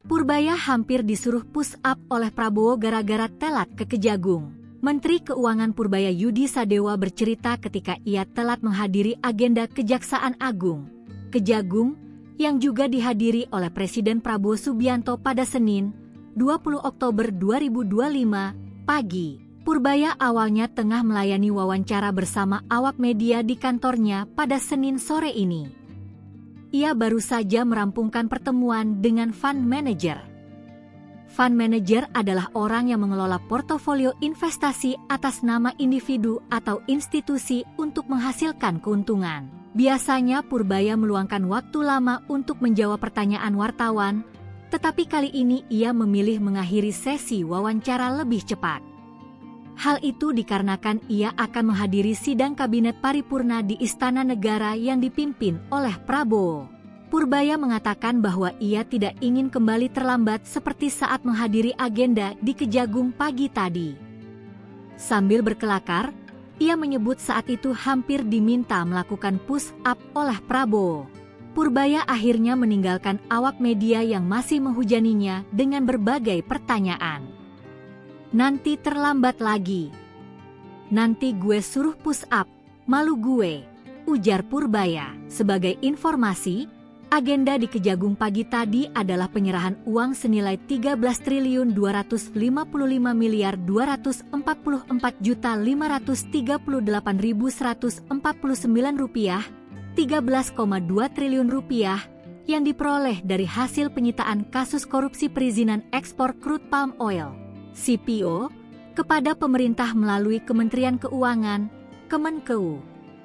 Purbaya hampir disuruh push up oleh Prabowo gara-gara telat ke Kejagung. Menteri Keuangan Purbaya Yudi Sadewa bercerita ketika ia telat menghadiri agenda Kejaksaan Agung Kejagung yang juga dihadiri oleh Presiden Prabowo Subianto pada Senin, 20 Oktober 2025, pagi. Purbaya awalnya tengah melayani wawancara bersama awak media di kantornya pada Senin sore ini. Ia baru saja merampungkan pertemuan dengan fund manager. Fund manager adalah orang yang mengelola portofolio investasi atas nama individu atau institusi untuk menghasilkan keuntungan. Biasanya Purbaya meluangkan waktu lama untuk menjawab pertanyaan wartawan, tetapi kali ini ia memilih mengakhiri sesi wawancara lebih cepat. Hal itu dikarenakan ia akan menghadiri sidang kabinet paripurna di Istana Negara yang dipimpin oleh Prabowo. Purbaya mengatakan bahwa ia tidak ingin kembali terlambat seperti saat menghadiri agenda di Kejagung pagi tadi. Sambil berkelakar, ia menyebut saat itu hampir diminta melakukan push up oleh Prabowo. Purbaya akhirnya meninggalkan awak media yang masih menghujaninya dengan berbagai pertanyaan. Nanti terlambat lagi. Nanti gue suruh push up, malu gue, ujar Purbaya. Sebagai informasi, agenda di Kejagung pagi tadi adalah penyerahan uang senilai Rp13.254.538.149, 13,2 triliun rupiah yang diperoleh dari hasil penyitaan kasus korupsi perizinan ekspor crude palm oil (CPO) kepada pemerintah melalui Kementerian Keuangan, Kemenkeu.